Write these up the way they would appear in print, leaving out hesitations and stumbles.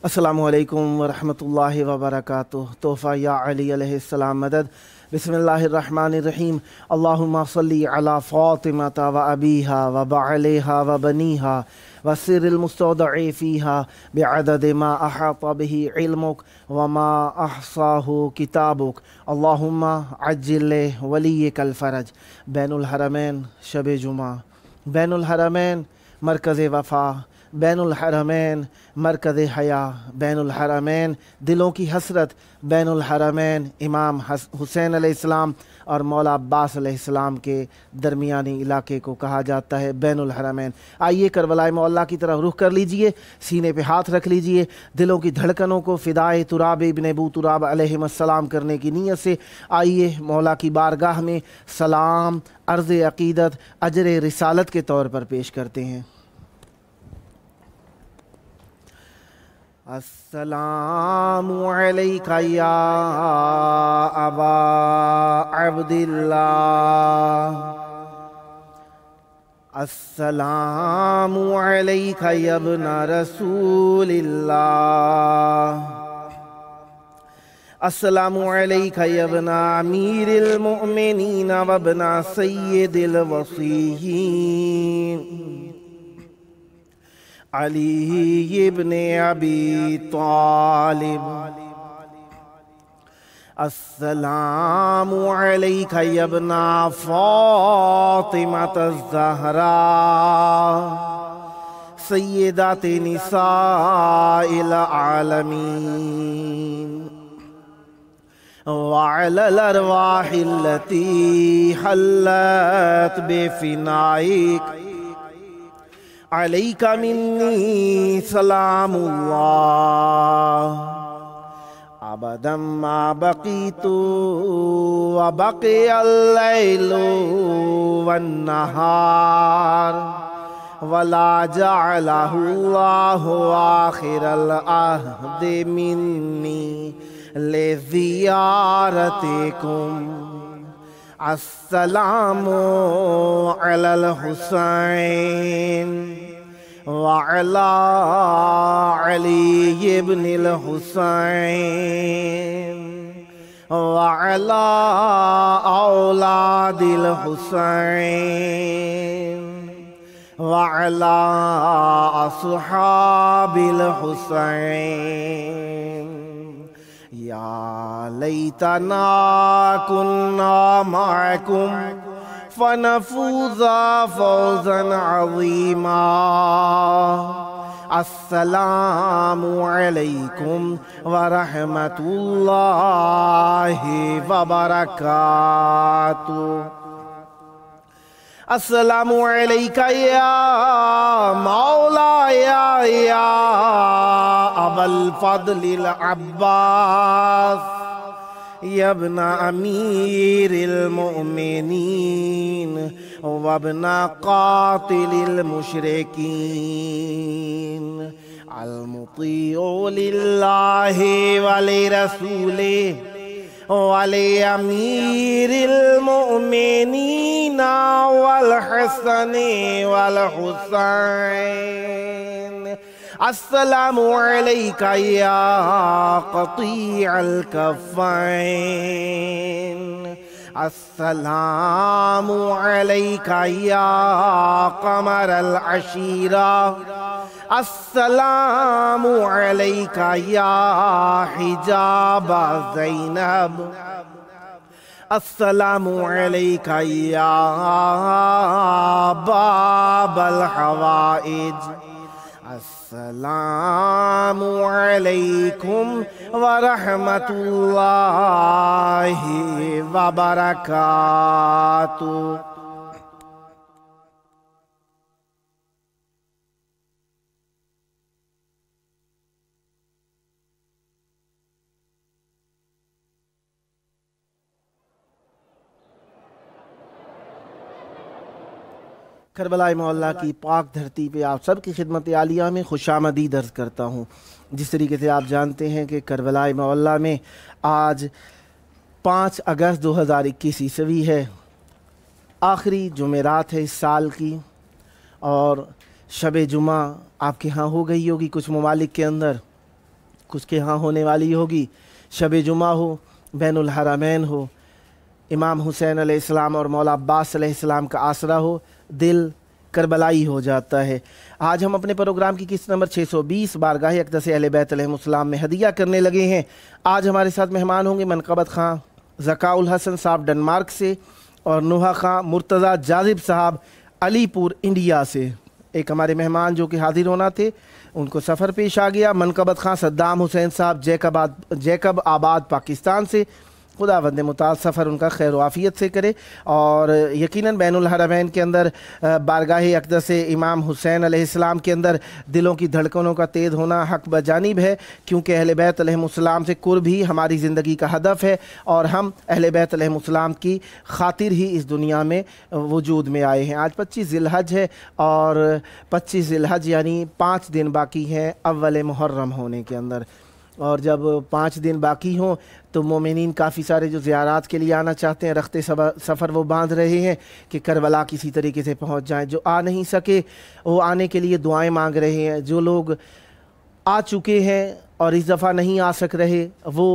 السلام علیکم ورحمۃ اللہ وبرکاتہ۔ تحفہ یا علی علیہ السلام مدد۔ بسم اللہ الرحمن الرحیم۔ اللہم صلی علی فاطمۃ و ابیہا و بعلیہا و بنیہا والسر المستودع فیہا بعدد ما احاط بہ علمک وما احصاہ کتابک۔ اللہم عجل ولیک الفرج۔ بین الحرمین شب جمعہ، بین الحرمین مرکز وفا، بین الحرمین مرکز حیا، بین الحرمین دلوں کی حسرت، بین الحرمین امام حسین علیہ السلام اور مولا عباس علیہ السلام کے درمیانی علاقے کو کہا جاتا ہے بین الحرمین۔ آئیے کربلا معلیٰ کی طرف رخ کر لیجئے، سینے پہ ہاتھ رکھ لیجئے، دلوں کی دھڑکنوں کو فدائے تراب ابن ابو تراب علیہ السلام کرنے کی نیت سے آئیے مولا کی بارگاہ میں سلام، عرض عقیدت، اجر رسالت کے طور پر پیش کرتے ہیں۔ السلام علیک یا ابا عبداللہ، السلام علیک یا ابن رسول اللہ، السلام علیک یا ابن امیر المؤمنین و ابن سید الوصیین علی ابن ابی طالب، السلام علیک یا ابن فاطمۃ الزہراء سیدات نساء العالمین، وعلی الارواح التي حلت بفنائک علیک منی سلام اللہ، ابدا ما بقیت وبقی اللیل والنہار ولا جعلہ اللہ آخر العہد منی لزیارتکم۔ السلام علی الحسین وعلی علی ابن الحسین وعلی اولاد الحسین وعلی اصحاب الحسین۔ یا لیتنا کننا معکم فنفوز فوزا عظیما۔ السلام علیکم ورحمۃ اللہ وبرکاتہ۔ السلام علیک یا مولایا یا ابا الفضل العباس یا ابن امیر المؤمنین وابن قاتل المشرکین، المطیع للہ ولرسولہ ولامیر المؤمنین والحسن والحسین۔ السلام علیک یا قطیع الکفین، السلام علیک یا قمر العشیرہ، السلام علیک یا حجاب زینب، السلام علیک یا باب الحوائج۔ السلام علیکم ورحمۃ اللہ وبرکاتہ۔ کربلا معلیٰ کی پاک دھرتی پہ آپ سب کی خدمت عالیہ میں خوش آمدید عرض کرتا ہوں۔ جس طریقے سے آپ جانتے ہیں کہ کربلا معلیٰ میں آج 5 اگست 2021 عیسوی ہے، آخری جمعرات ہے اس سال کی، اور شب جمعہ آپ کے ہاں ہو گئی ہوگی کچھ ممالک کے اندر، کچھ کے ہاں ہونے والی ہوگی، شب جمعہ ہو، بین الحرمین ہو، امام حسین علیہ السلام اور مولا عباس علیہ السلام کا آسرا ہو، دل کربلائی ہو جاتا ہے۔ آج ہم اپنے پروگرام کی قسط نمبر 620 بارگاہ اقدس اہل بیت علیہ السلام میں ہدیہ کرنے لگے ہیں۔ آج ہمارے ساتھ مہمان ہوں گے منقبت خواں ذکاء الحسن صاحب ڈنمارک سے، اور نوحہ خواں مرتضی جاذب صاحب علی پور انڈیا سے۔ ایک ہمارے مہمان جو کہ حاضر ہونا تھے ان کو سفر پیش آ گیا، منقبت خواں صدام حسین صاحب جیکب آباد پاکستان سے۔ خداوند متعال سفر ان کا خیر و عافیت سے کرے، اور یقیناً بین الحرمین کے اندر بارگاہ اقدس امام حسین علیہ السلام کے اندر دلوں کی دھڑکنوں کا تیز ہونا حق بجانب ہے، کیونکہ اہل بیت علیہ السلام سے قرب ہی ہماری زندگی کا ہدف ہے، اور ہم اہل بیت علیہ السلام کی خاطر ہی اس دنیا میں وجود میں آئے ہیں۔ آج 25 ذی الحج ہے، اور 25 ذی الحج یعنی 5 دن باقی ہیں اول محرم ہونے کے اندر، اور جب 5 دن باقی ہوں تو مومنین کافی سارے جو زیارات کے لیے آنا چاہتے ہیں رخت سفر وہ باندھ رہے ہیں کہ کربلا کسی طریقے سے پہنچ جائیں۔ جو آ نہیں سکے وہ آنے کے لیے دعائیں مانگ رہے ہیں، جو لوگ آ چکے ہیں اور اس دفعہ نہیں آ سک رہے وہ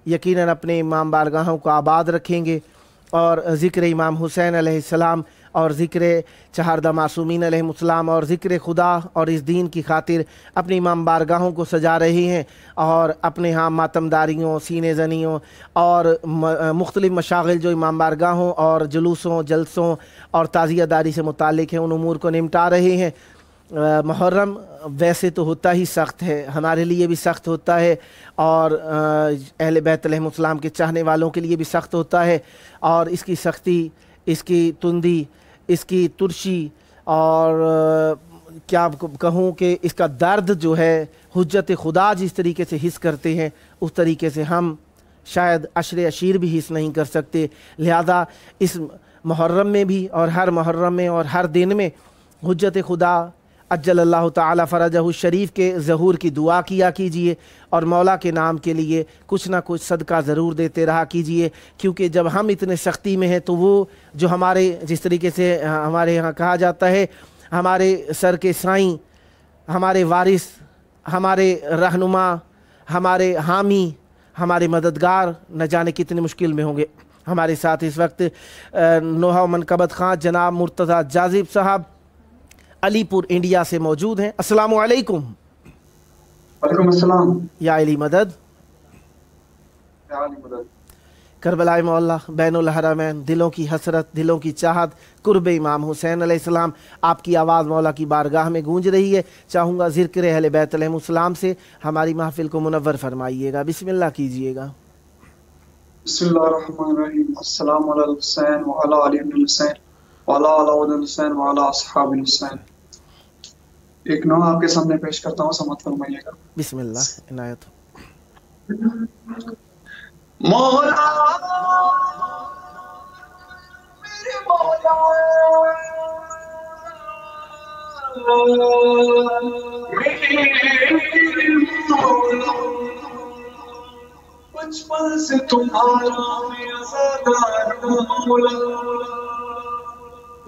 یقیناً اپنے امام بارگاہوں کو آباد رکھیں گے، اور ذکر امام حسین علیہ السلام اور ذکر چہاردہ معصومین علیہ السلام اور ذکر خدا اور اس دین کی خاطر اپنی امام بارگاہوں کو سجا رہے ہیں، اور اپنے ہاں ماتمداریوں، سینے زنیوں اور مختلف مشاغل جو امام بارگاہوں اور جلوسوں، جلسوں اور تعزیہ داری سے متعلق ہیں ان امور کو نمٹا رہے ہیں۔ محرم ویسے تو ہوتا ہی سخت ہے، ہمارے لیے بھی سخت ہوتا ہے، اور اہل بیت علیہ السلام کے چاہنے والوں کے لیے بھی سخت ہوتا ہے، اور اس کی سختی، اس کی تندی، اس کی ترشی، اور کیا کہوں کہ اس کا درد جو ہے حجت خدا جس طریقے سے حس کرتے ہیں اس طریقے سے ہم شاید عشر عشیر بھی حس نہیں کر سکتے۔ لہذا اس محرم میں بھی اور ہر محرم میں اور ہر دن میں حجت خدا عجل اللہ تعالی فرجہ الشریف کے ظہور کی دعا کیا کیجئے، اور مولا کے نام کے لیے کچھ نہ کچھ صدقہ ضرور دیتے رہا کیجئے، کیونکہ جب ہم اتنے سختی میں ہیں تو وہ جو ہمارے جس طریقے سے ہمارے یہاں کہا جاتا ہے ہمارے سر کے سائیں، ہمارے وارث، ہمارے رہنما، ہمارے حامی، ہمارے مددگار نہ جانے کتنے مشکل میں ہوں گے۔ ہمارے ساتھ اس وقت نوحہ و منقبت خواں جناب مرتضی جاذب صاحب علی پور انڈیا سے موجود ہیں۔ السلام علیکم۔ وعلیکم السلام۔ یا علی مدد، یا علی مدد۔ کربلاء مولا، بین الحرمین، دلوں کی حسرت، دلوں کی چاہت، قرب امام حسین علیہ السلام، آپ کی آواز مولا کی بارگاہ میں گونج رہی ہے۔ چاہوں گا ذکر اہل بیت علیہ السلام سے ہماری محفل کو منور فرمائیے گا، بسم اللہ کیجئے گا۔ بسم اللہ الرحمن الرحیم۔ السلام علی الحسین وعلی علی ابن الحسین وعلی اولاد الحسین وعلی اصحاب الحسین۔ ایک نوحہ آپ کے سامنے پیش کرتا ہوں، سماعت فرمائیے گا۔ بسم اللہ، عنایت ہو۔ مولا میرے مولا میرے مولا، بچپن سے تمہارا میں عزادار مولا،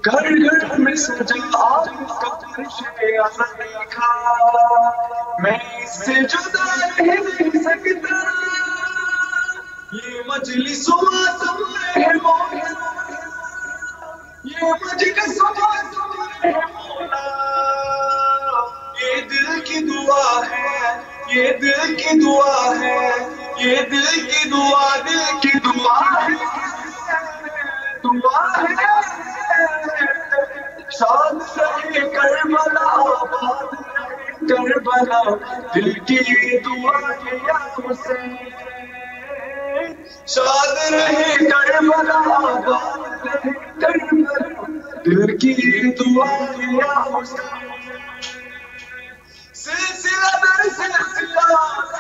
گھر گھر میں سجا آپ کا فرش عزت دیکھا، میں اس سے جدا رہ نہیں سکتا، یہ مجلس تم ہے مولا، یہ مجلس تم ہے مولا، یہ دل کی دعا ہے، یہ دل کی دعا ہے، یہ دل کی دعا، دل کی دعا ہے، دعا ہے، شاد رہے کربلا، آباد رہے کربلا، دل کی دعا ہے یا حسین، شاد رہے کربلا، آباد رہے کربلا، دل کی دعا ہے یا حسین، سلسلہ در سلسلہ،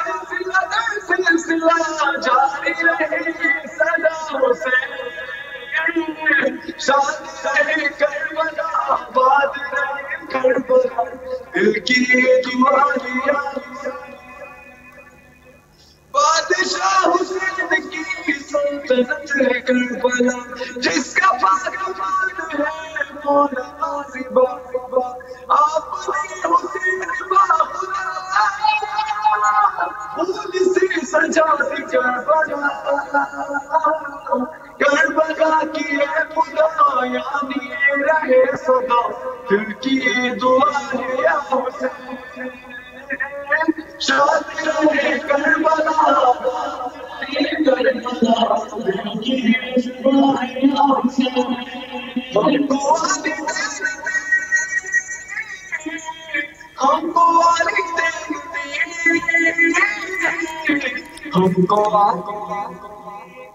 سلسلہ در سلسلہ جاری رہے صدا حسین، شاد رہے کربلا، آباد رہے کربلا، دل کی دعا ہے یا حسین، بادشاہ حسین کی سلطنت ہے کربلا، جس کا پاکبان ہے مولا عازبہ، آپ نے حسین باخدا پھول سے سجا دی کربلا، کربلا کی ہے خدا یعنی رہے صدا، دل کی یہ دعا ہے یا حسین، شاد رہے کربلا، کربلا دل کی یہ دعا ہے یا حسین، ہم کو ہم کو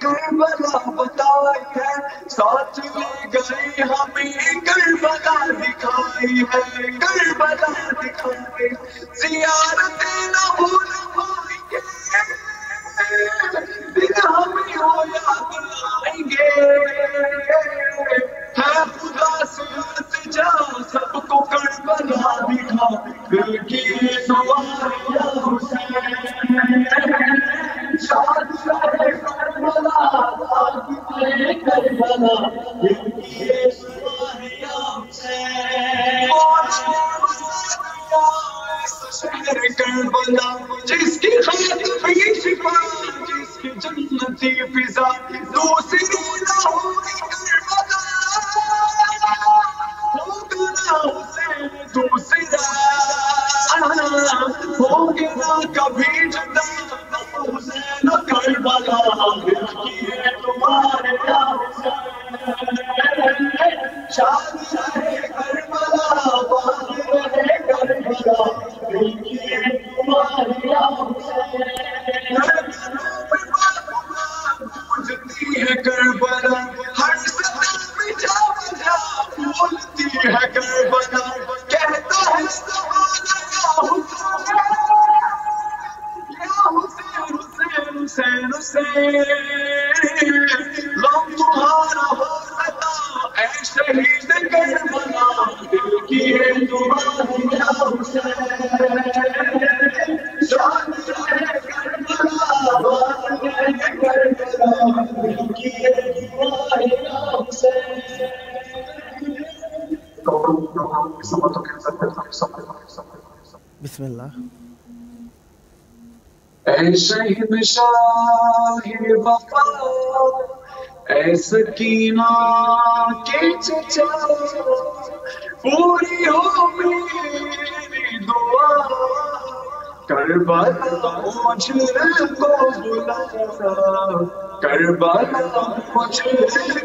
کربلا بتائی ہے، ساتھ لے گئی ہمیں کربلا دکھائی ہے، کربلا دکھائی، زیارت نہ بھول پائیں گے، دن ہمیں ہو یاد لائیں گے، ہے خدا سے التجا سب کو کربلا دکھا، دل کی دعا ہے یا حسین، شاد رہے کربلا، رہے کربلا، دل کی دعا ہے یا حسین، شہر کربلا جس کی خط بھی شفا، جس کی جنتی فضا، دوسری نہ ہوئی کربلا، ہوگا نہ حسین دوسرا، ہوگے نہ کبھی جدا، حسین کربلا دل کی ہے تمہارے یا حسین، شاد رہے کربلا، باد رہے کربلا، دل کی ہے تمہارے یا حسین، گونجتی ہے کربلا، ہر صدا میں جا بجا بولتی ہے کربلا، کہتا ہے زمانہ یا حسین، حسین حسین، لو تمہارا ہو ستا اے شہید کربلا، دل کی ہے دعا ہے یا حسین، شاد رہے کربلا، باد رہے کربلا، دل کی ہے دعا ہے یا حسین۔ بسم اللہ۔ اے شہید شاہ وفا، اے سکینہ کے چچا، پوری ہو میری دعا، کربلا مجھ کو بلا، کربلا مجھ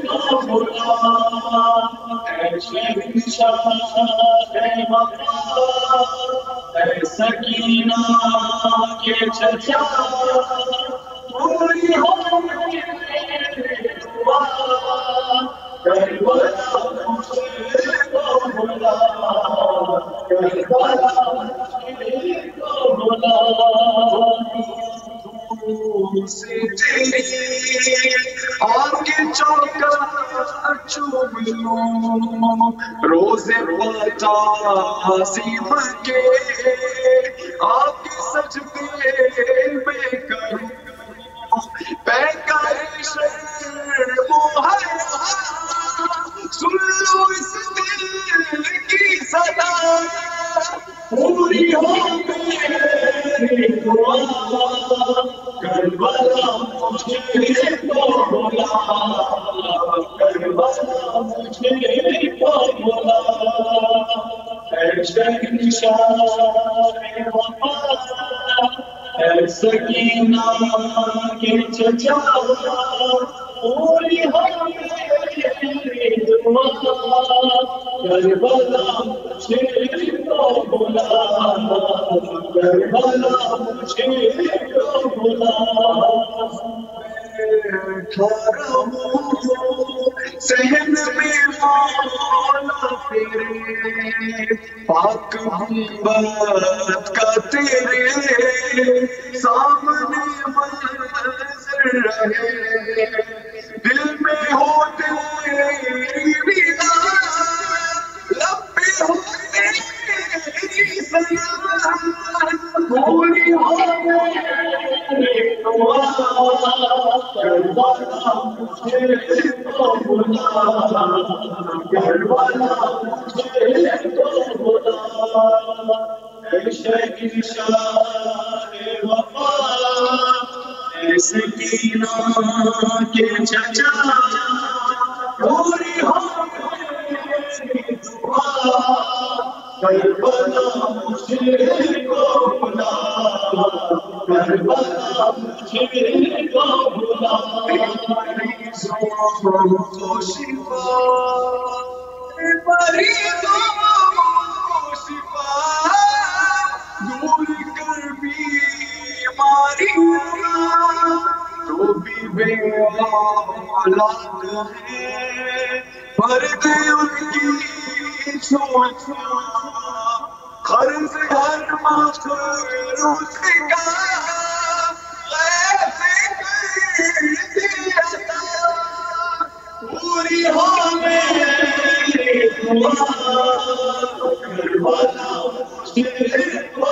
کو بلا، اے شہید شاہ وفا، اے سکینہ کے چچا، پوری ہو میری دعا، کربلا مجھ کو بلا، کربلا مجھ کو بلا، دور سے تیری آگے چوکا چوم لوں، روزے پتا عظیم کے آپ کے سجدے میں کروں، پیکر شرم و حیا، سن لو اس دل کی صدا، پوری ہو میری دعا، کربلا مجھے کو بلا، کربلا مجھے کو بلا، اے شہید شاہ وفا، اے سکینہ کے چچا، پوری ہو میری دعا، کربلا مجھے کو بلا، کربلا مجھے کو بلا، کھڑا ہوں صحن میں مولا تیرے، پاک گنبد کا تیرے سامنے منظر رہے، دل میں ہو تیری بنا، لب پہ ہو تیری سنا، پوری ہو میری دعا، کربلا مجھے کو بلا، کربلا مجھے کو بلا، اے شہید شاہ وفا، سکینہ کے چچا پوری ہو میری دعا کربلا مجھے کو بلا کربلا مجھے کو بلا مریضوں کو شفا مریضوں کو شفا دور کر بیماریاں جو بھی بے اولاد ہیں فرد ان کی سوچنا قرض ہر مخلوق کا غیر فکر دیا پوری ہو میری دعا کربلا مجھے کو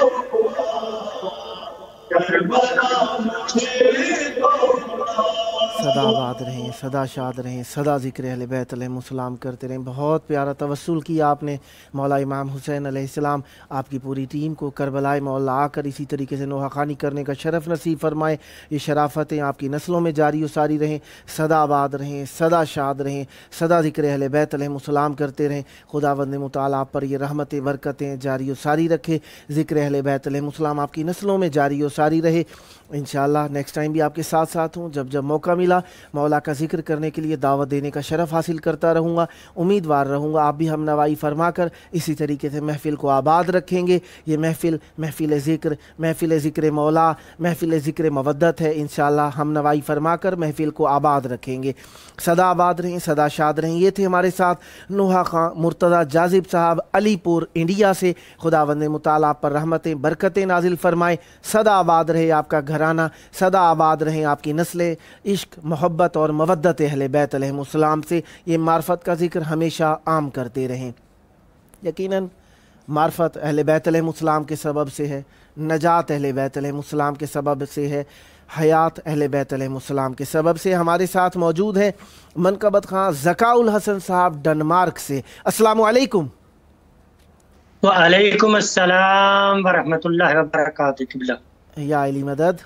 کربلا مجھے کو صدا آباد رہیں، صدا شاد رہیں، صدا ذکر اہل بیت علیہ السلام کرتے رہیں۔ بہت پیارا توسل کیا آپ نے مولا امام حسین علیہ السلام، آپ کی پوری ٹیم کو کربلائے مولا آ کر اسی طریقے سے نوحہ خوانی کرنے کا شرف نصیب فرمائے۔ یہ شرافتیں آپ کی نسلوں میں جاری و ساری رہیں، صدا آباد رہیں، صدا شاد رہیں، صدا ذکر اہل بیت علیہ السلام کرتے رہیں۔ خداوند متعالی آپ پر یہ رحمتیں برکتیں جاری و ساری رکھے، ذکر اہل بیت علیہ السلام آپ کی نسلوں میں جاری و ساری رہے۔ انشاءاللہ نیکسٹ ٹائم بھی آپ کے ساتھ ساتھ ہوں، جب موقع ملا مولا کا ذکر کرنے کے لیے دعوت دینے کا شرف حاصل کرتا رہوں گا، امیدوار رہوں گا آپ بھی ہم نوائی فرما کر اسی طریقے سے محفل کو آباد رکھیں گے۔ یہ محفل ذکر مولا، محفل ذکر مودت ہے، انشاءاللہ ہم نوائی فرما کر محفل کو آباد رکھیں گے۔ صدا آباد رہیں، صدا شاد رہیں۔ یہ تھے ہمارے ساتھ نوحہ خواں مرتضی جاذب صاحب علی پور انڈیا سے۔ خداوند متعالی آپ پر رحمتیں برکتیں نازل فرمائے۔ صدا آباد رہے آپ کا گھرانہ، صدا آباد رہیں آپ کی نسلیں، عشق محبت اور مودت اہل بیت علیہ السلام سے یہ معرفت کا ذکر ہمیشہ عام کرتے رہیں۔ یقیناً معرفت اہل بیت علیہ السلام کے سبب سے ہے، نجات اہل بیت علیہ السلام کے سبب سے ہے، حیات اہل بیت علیہ السلام کے سبب سے۔ ہمارے ساتھ موجود ہیں منقبت خواں ذکاء الحسن صاحب ڈنمارک سے۔ السلام علیکم۔ وعلیکم السلام ورحمۃ اللہ وبرکاتہ۔ قبلہ یا علی مدد،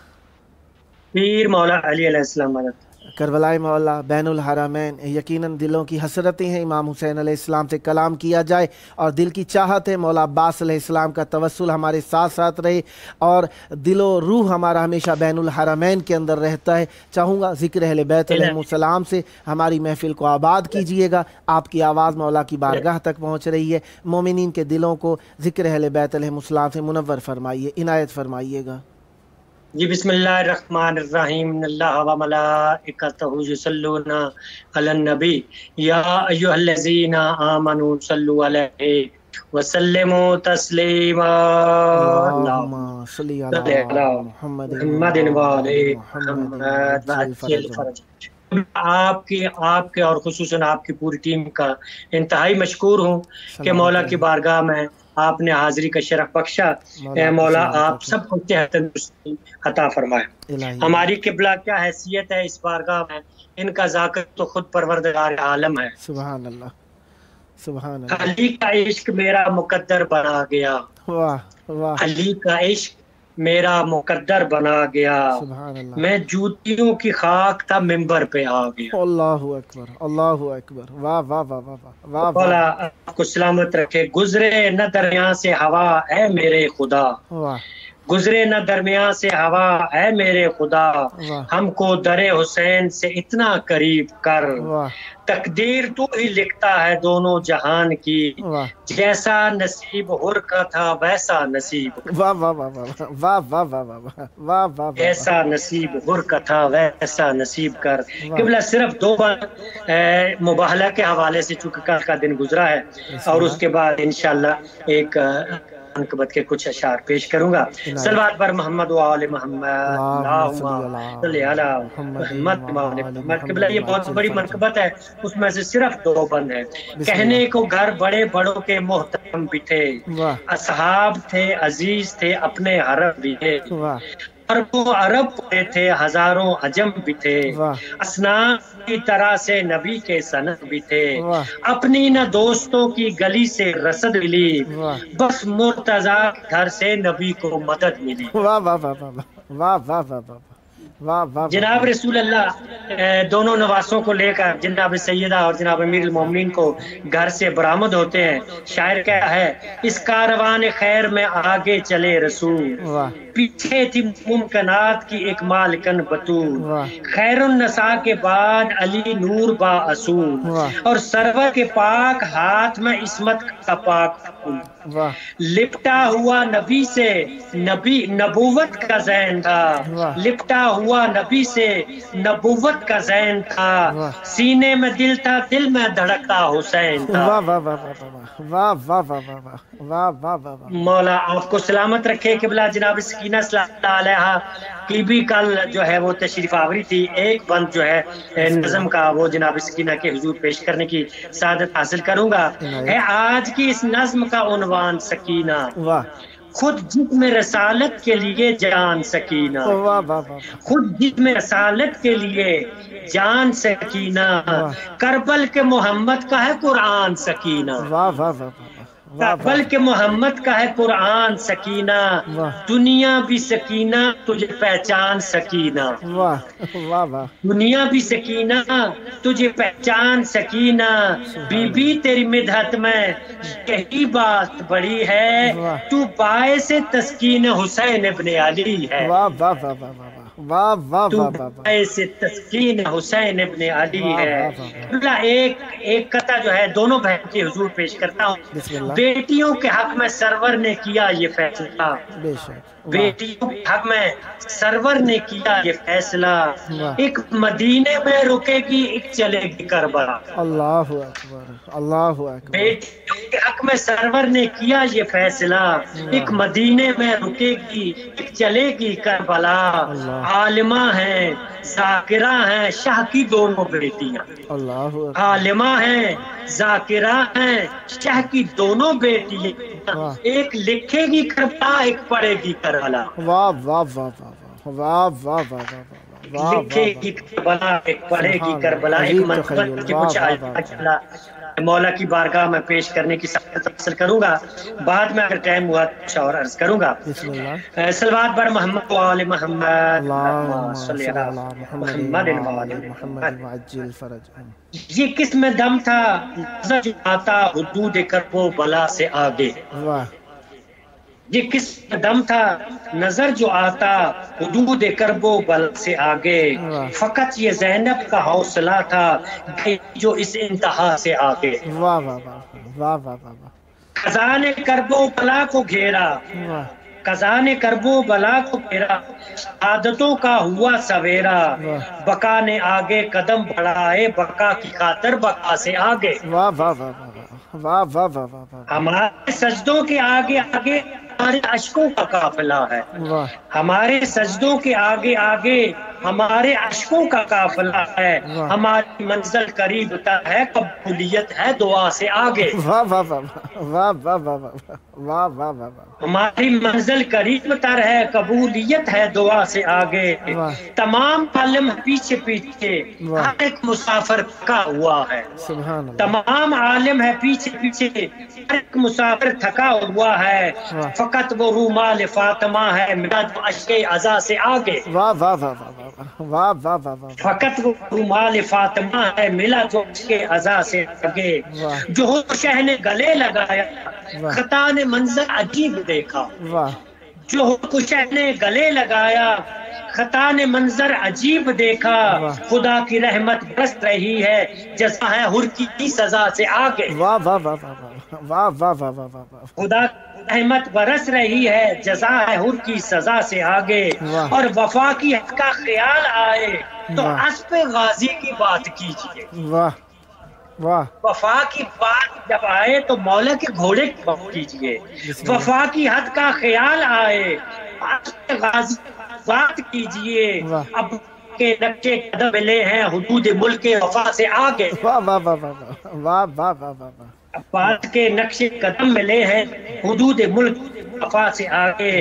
پیر مولا علی علیہ السلام مدد۔ کربلائے مولا بین الحرمین، یقیناً دلوں کی حسرتیں ہیں امام حسین علیہ السلام سے کلام کیا جائے، اور دل کی چاہت ہے مولا عباس علیہ السلام کا توسل ہمارے ساتھ ساتھ رہے، اور دل و روح ہمارا ہمیشہ بین الحرمین کے اندر رہتا ہے۔ چاہوں گا ذکر اہل بیت علیہ السلام سے ہماری محفل کو آباد کیجئے گا۔ آپ کی آواز مولا کی بارگاہ تک پہنچ رہی ہے، مومنین کے دلوں کو ذکر اہل بیت علیہ السلام سے منور فرمائیے، عنایت فرمائیے گا۔ جی بسم اللہ الرحمن الرحیم، ان اللہ و ملائکتہ یصلون علی النبی یا ایھا الذین آمنوا صلوا علیہ وسلموا تسلیما۔ اللہم صلی علی محمد وعلی محمد وعجل فرجہ۔ آپ کے اور خصوصاً آپ کی پوری ٹیم کا انتہائی مشکور ہوں کہ مولا کی بارگاہ میں آپ نے حاضری کا شرف بخشا۔ مولا آپ سب کو صحت تندرستی عطا فرمائے۔ ہماری قبلہ کیا حیثیت ہے اس بارگاہ میں، ان کا ذاکر تو خود پروردگار عالم ہے۔ سبحان اللہ، سبحان اللہ۔ علی کا عشق میرا مقدر بنا گیا، واہ واہ، علی کا عشق میرا مقدر بنا گیا، سبحان اللہ۔ میں جوتیوں کی خاک تھا ممبر پہ آ گیا۔ اللہ اکبر، اللہ اکبر، واہ واہ واہ واہ واہ مولا واہ، آپ کو سلامت رکھے۔ گزرے نہ درمیان سے ہوا اے میرے خدا، واہ گزرے نہ درمیان سے ہوا اے میرے خدا، واہ ہم کو در حسین سے اتنا قریب کر۔ واہ تقدیر تو ہی لکھتا ہے دونوں جہان کی، واہ جیسا نصیب حر کا تھا ویسا نصیب، واہ واہ واہ واہ واہ واہ واہ واہ واہ واہ، ایسا نصیب حر کا تھا ویسا نصیب کر۔ قبلہ صرف دو بار مباہلہ کے حوالے سے چونکہ کل کا دن گزرا ہے، اور اس کے بعد انشاءاللہ ایک منقبت کے کچھ اشعار پیش کروں گا۔ صلوات پر محمد و آل محمد، اللہم صلی علی محمد و آل محمد۔ قبلہ یہ بہت بڑی منقبت ہے، اس میں سے صرف دو بند ہیں۔ کہنے کو گھر بڑے بڑوں کے محترم بھی تھے، اصحاب تھے عزیز تھے اپنے حرم بھی تھے، اربوں عرب پڑے تھے ہزاروں عجم بھی تھے، اسنان کی طرح سے نبی کے سند بھی تھے، اپنی نہ دوستوں کی گلی سے رسد ملی، بس مرتضی گھر سے نبی کو مدد ملی۔ واہ واہ واہ واہ واہ واہ واہ واہ، جناب رسول اللہ دونوں نواسوں کو لے کر جناب سیدہ اور جناب امیر المومنین کو گھر سے برآمد ہوتے ہیں. شاعر کیا ہے، اس کاروان خیر میں آگے چلے رسول، پیچھے تھی ممکنات کی ایک مالکن بطول، خیر النساء کے بعد علی نور با اصول، اور سرور کے پاک ہاتھ میں عصمت کا پاک لپٹا ہوا نبی سے نبوت کا زین تھا، لپٹا ہوا نبی سے نبوت کا زین تھا، سینے میں دل تھا، دل میں دھڑکتا حسین تھا. مولا آپ کو سلامت رکھے. قبلہ جناب سکینہ صلی اللہ علیہ کی بھی کل جو ہے وہ تشریف آوری تھی. ایک بند جو ہے نظم کا وہ جناب سکینہ کے حضور پیش کرنے کی سعادت حاصل کروں گا. ہے آج کی اس نظم کا عنوان سکینہ، خود جسم رسالت کے لیے جان سکینہ، خود جسم رسالت کے لیے جان سکینہ، کربل کے محمد کا ہے قرآن سکینہ، کربل کے محمد کا ہے قرآن سکینہ، دنیا بھی سکینہ تجھے پہچان سکینہ، دنیا بھی سکینہ تجھے پہچان سکینہ، بی بی تیری مدحت میں یہی بات بڑی ہے، تو باعث تسکین حسین ابن علی ہے، تو باعث تسکین حسین ابن علی ہے. ایک قطعہ جو ہے دونوں بہن کے حضور پیش کرتا ہوں. بیٹیوں کے حق میں سرور نے کیا یہ فیصلہ، بیٹیوں کے حق میں سرور نے کیا یہ فیصلہ، ایک مدینے میں رکے گی ایک چلے گی کربلا. اللہ اکبر، اللہ اکبر. بیٹیوں کے حق میں سرور نے کیا یہ فیصلہ، ایک مدینے میں رکے گی ایک چلے گی کربلا. عالمہ ہیں ذاکرہ ہیں شاہ کی دونوں بیٹیاں، عالمہ ہیں ذاکرہ ہیں شاہ کی دونوں بیٹیاں، ایک لکھے گی کربلا ایک پڑھے گی کربلا. واہ واہ واہ واہ واہ واہ واہ، لکھے گی کربلا ایک پڑھے گی کربلا. ایک منقبت کے کچھ آیات مولا کی بارگاہ میں پیش کرنے کی سعادت حاصل کروں گا. بعد میں اگر ٹائم ہوا کچھ اور عرض کروں گا. صلوات بر محمد و آل محمد، اللہم صلی علی محمد و آل محمد وعجل فرجہم. یہ کس میں دم تھا نظر جو آتا حدود کرب و بلا سے آگے، یہ کس میں دم تھا نظر جو آتا حدود کرب و بلا سے آگے، فقط یہ زینب کا حوصلہ تھا جو اس انتہا سے آگے. خزان کرب و بلا کو گھیرا، خزان کرب و بلا کو گھیرا، عادتوں کا ہوا سویرا، بقا نے آگے قدم بڑھائے بقا کی خاطر بقا سے آگے. ہمارے سجدوں کے آگے آگے ہمارے اشکوں کا قافلہ ہے، ہمارے سجدوں کے آگے آگے ہمارے اشکوں کا قافلہ ہے، ہماری منزل قریب تر ہے قبولیت ہے دعا سے آگے. ہماری منزل قریب تر ہے قبولیت ہے دعا سے آگے. تمام عالم پیچھے پیچھے ہر ایک مسافر تھکا ہوا ہے، تمام عالم ہے پیچھے پیچھے ہر ایک مسافر تھکا ہوا ہے، فقط وہ رومال فاطمہ ہے ملا جو اشک عزا سے آگے. فقط وہ رومال فاطمہ ہے ملا جو اشک عزا سے آگے. جو شہ نے گلے لگایا خطا نے منظر عجیب دیکھا، جو شہ نے گلے لگایا خطا نے منظر عجیب دیکھا، خدا کی رحمت برس رہی ہے جزا ہے حر کی سزا سے آگے. خدا رحمت برس رہی ہے جزا ہے حر کی سزا سے آگے. اور وفا کی حد کا خیال آئے تو اسب غازی کی بات کیجیے، وفا کی بات جب آئے تو مولا کے گھوڑے کی بات کیجیے. وفا کی حد کا خیال آئے اسب غازی بات کیجیے، اب کے نقشے قدم ملے ہیں حدود ملک وفا سے آگے. بات کے نقشے قدم ملے ہیں حدود ملک وفا سے آگے.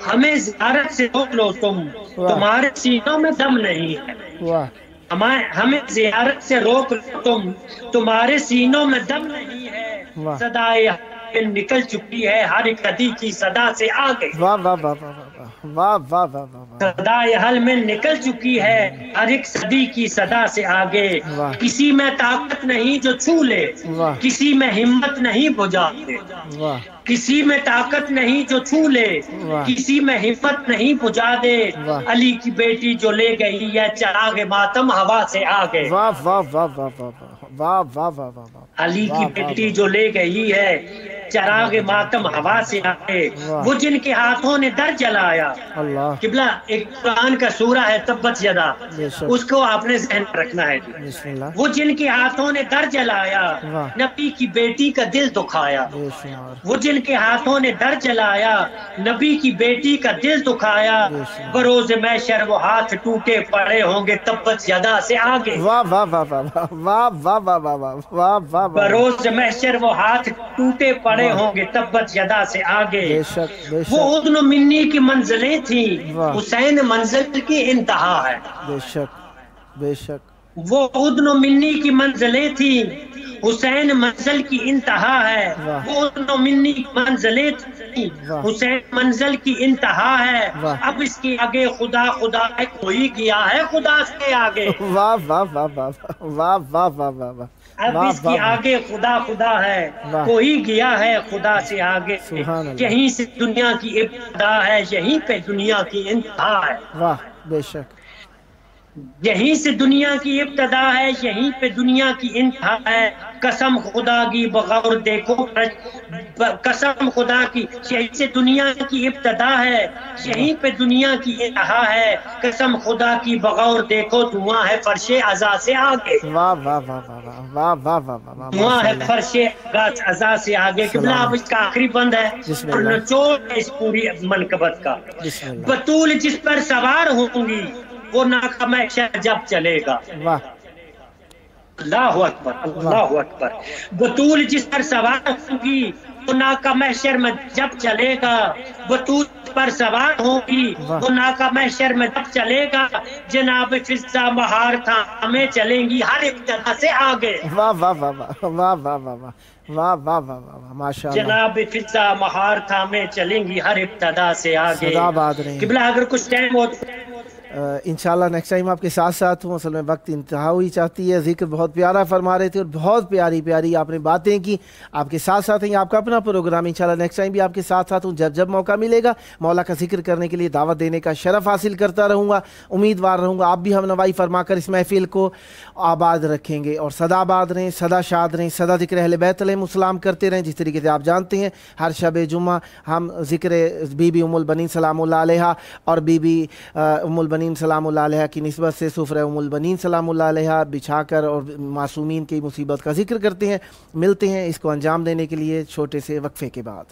ہمیں زیارت سے روک لو تم، تمہارے سینوں میں دم نہیں ہے، ہمیں زیارت سے روک لو تم، تمہارے سینوں میں دم نہیں ہے. صدائے نکل چکی ہے ہر ایک قدی کی صدا سے آگے. واہ واہ واہ واہ، صدائے حل میں نکل چکی ہے ہر ایک صدی کی صدا سے آگے، کسی میں طاقت نہیں جو چھو لے، کسی میں ہمت نہیں بجھا دے، کسی میں طاقت نہیں جو چھو لے، کسی میں ہمت نہیں بجھا دے، علی کی بیٹی جو لے گئی ہے چراغ ماتم ہوا سے آگے، واہ واہ واہ واہ واہ واہ واہ واہ واہ، علی کی بیٹی جو لے گئی ہے چراغ ماتم ہوا سے آگے، وہ جن کے ہاتھوں نے در جلایا، اللہ قبلہ ایک قرآن کا سورہ ہے تبت یدا، اس کو آپ نے ذہن رکھنا ہے، بسم اللہ، وہ جن کے ہاتھوں نے در جلایا نبی کی بیٹی کا دل دکھایا، وہ جن کے ہاتھوں نے در جلایا نبی کی بیٹی کا دل دکھایا، بروز محشر وہ ہاتھ ٹوٹے پڑے ہوں گے تبت یدا سے آگے، واہ واہ واہ واہ واہ واہ واہ واہ واہ واہ واہ، بروز محشر وہ ہاتھ ٹوٹے پڑے ہوں گے تبت یدا سے آگے، بے شک بے وہ شک ادن و منی کی منزلیں تھیں، حسین منزل کی انتہا ہے، بے شک بے شک، وہ ادن و منی کی منزلیں تھیں، حسین منزل کی انتہا ہے، وہ ادن و منی کی منزلیں تھیں، حسین منزل کی انتہا ہے، اب اس کے آگے خدا خدا ہے کوئی گیا ہے خدا سے آگے، واہ واہ واہ واہ واہ واہ واہ واہ واہ، اب اس کے آگے خدا خدا ہے کوئی گیا ہے خدا سے آگے، یہیں سے دنیا کی ابتدا ہے یہیں پہ دنیا کی انتہا ہے، واہ بے شک، یہیں سے دنیا کی ابتدا ہے یہیں پہ دنیا کی انتہا ہے، قسم خدا کی بغور دیکھو، قسم خدا کی یہیں سے دنیا کی ابتدا ہے یہیں پہ دنیا کی انتہا ہے، قسم خدا کی بغور دیکھو دھواں ہے فرش عزا سے آگے، واہ واہ واہ واہ واہ واہ واہ واہ، دھواں ہے فرش عزا سے آگے، قبلہ اب اس کا آخری بند ہے اور نچوڑ ہے اس پوری منقبت کا، بطول جس پر سوار ہوں گی وہ ناکہ محشر جب چلے گا، اللہ اکبر اللہ اکبر، بطول جس پر سوار ہوگی وہ ناکہ محشر میں جب چلے گا، بطول پر سوار ہوگی وہ ناکہ محشر میں جب چلے گا، جناب فضا مہار تھامے چلیں گی ہر ابتدا سے آگے، واہ واہ واہ واہ واہ واہ واہ واہ واہ واہ واہ، ماشاء اللہ، جناب فضا مہار تھامے چلیں گی ہر ابتدا سے آگے، صدا باد رہے ہیں، قبلہ اگر کچھ ٹائم ہو انشاءاللہ نیکسٹ ٹائم آپ کے ساتھ ساتھ ہوں، اصل میں وقت انتہا ہوئی چاہتی ہے، ذکر بہت پیارا فرما رہے تھے اور بہت پیاری پیاری آپ نے باتیں کی، آپ کے ساتھ ساتھ ہیں، آپ کا اپنا پروگرام انشاءاللہ نیکسٹ ٹائم بھی آپ کے ساتھ ساتھ ہوں، جب جب موقع ملے گا مولا کا ذکر کرنے کے لیے دعوت دینے کا شرف حاصل کرتا رہوں گا، امیدوار رہوں گا آپ بھی ہم نوائی فرما کر اس محفل کو آباد رکھیں گے، اور سدا آباد رہیں، سدا شاد رہیں، سدا ذکر اہل بیت علیہم السلام کرتے رہیں، جس طریقے سے آپ جانتے ہیں ہر شب جمعہ ہم ذکر بی بی ام البنین سلام اللہ علیہ اور بی بی ام البنین سلام اللہ علیہ کی نسبت سے سفرہ ام البنین سلام اللہ علیہ بچھا کر اور معصومین کی مصیبت کا ذکر کرتے ہیں، ملتے ہیں اس کو انجام دینے کے لیے چھوٹے سے وقفے کے بعد۔